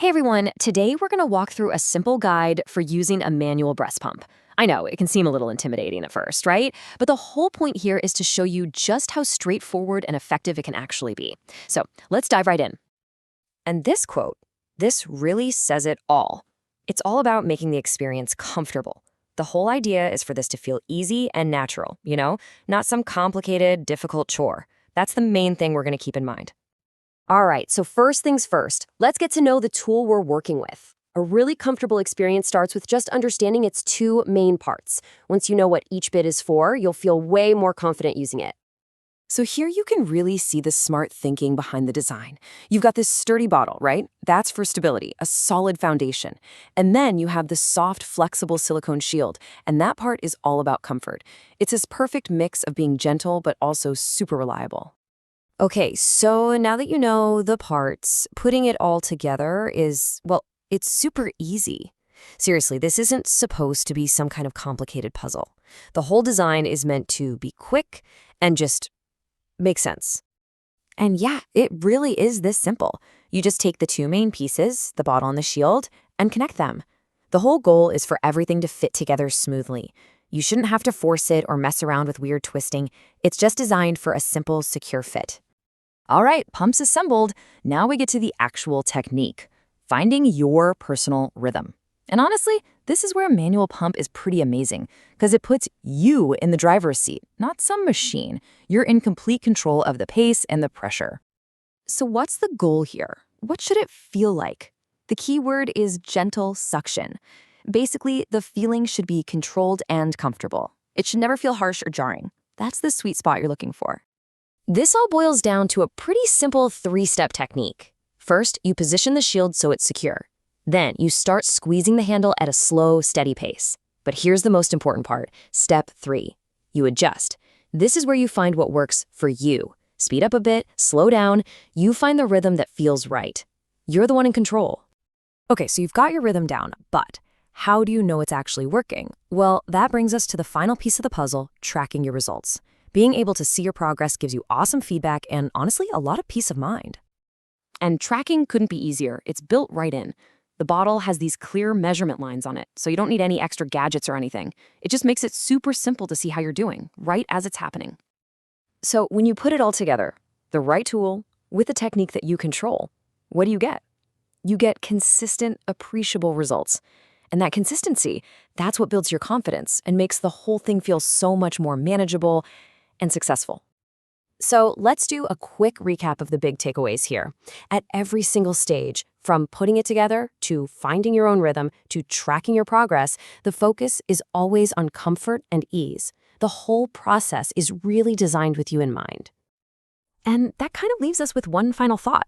Hey everyone, today we're going to walk through a simple guide for using a manual breast pump. I know, it can seem a little intimidating at first, right? But the whole point here is to show you just how straightforward and effective it can actually be. So let's dive right in. And this quote, this really says it all. It's all about making the experience comfortable. The whole idea is for this to feel easy and natural, not some complicated, difficult chore. That's the main thing we're going to keep in mind. All right, so first things first, let's get to know the tool we're working with. A really comfortable experience starts with just understanding its two main parts. Once you know what each bit is for, you'll feel way more confident using it. So here you can really see the smart thinking behind the design. You've got this sturdy bottle, right? That's for stability, a solid foundation. And then you have the soft, flexible silicone shield, and that part is all about comfort. It's this perfect mix of being gentle but also super reliable. Okay, so now that you know the parts, putting it all together is, well, it's super easy. Seriously, this isn't supposed to be some kind of complicated puzzle. The whole design is meant to be quick and just make sense. And yeah, it really is this simple. You just take the two main pieces, the bottle and the shield, and connect them. The whole goal is for everything to fit together smoothly. You shouldn't have to force it or mess around with weird twisting. It's just designed for a simple, secure fit. All right, pumps assembled. Now we get to the actual technique, finding your personal rhythm. And honestly, this is where a manual pump is pretty amazing because it puts you in the driver's seat, not some machine. You're in complete control of the pace and the pressure. So what's the goal here? What should it feel like? The key word is gentle suction. Basically, the feeling should be controlled and comfortable. It should never feel harsh or jarring. That's the sweet spot you're looking for. This all boils down to a pretty simple three-step technique. First, you position the shield so it's secure. Then, you start squeezing the handle at a slow, steady pace. But here's the most important part, step 3. You adjust. This is where you find what works for you. Speed up a bit, slow down, you find the rhythm that feels right. You're the one in control. Okay, so you've got your rhythm down, but how do you know it's actually working? Well, that brings us to the final piece of the puzzle, tracking your results. Being able to see your progress gives you awesome feedback and, honestly, a lot of peace of mind. And tracking couldn't be easier. It's built right in. The bottle has these clear measurement lines on it, so you don't need any extra gadgets or anything. It just makes it super simple to see how you're doing, right as it's happening. So when you put it all together, the right tool, with a technique that you control, what do you get? You get consistent, appreciable results. And that consistency, that's what builds your confidence and makes the whole thing feel so much more manageable and successful. So let's do a quick recap of the big takeaways here. At every single stage, from putting it together to finding your own rhythm to tracking your progress, the focus is always on comfort and ease. The whole process is really designed with you in mind. And that kind of leaves us with one final thought.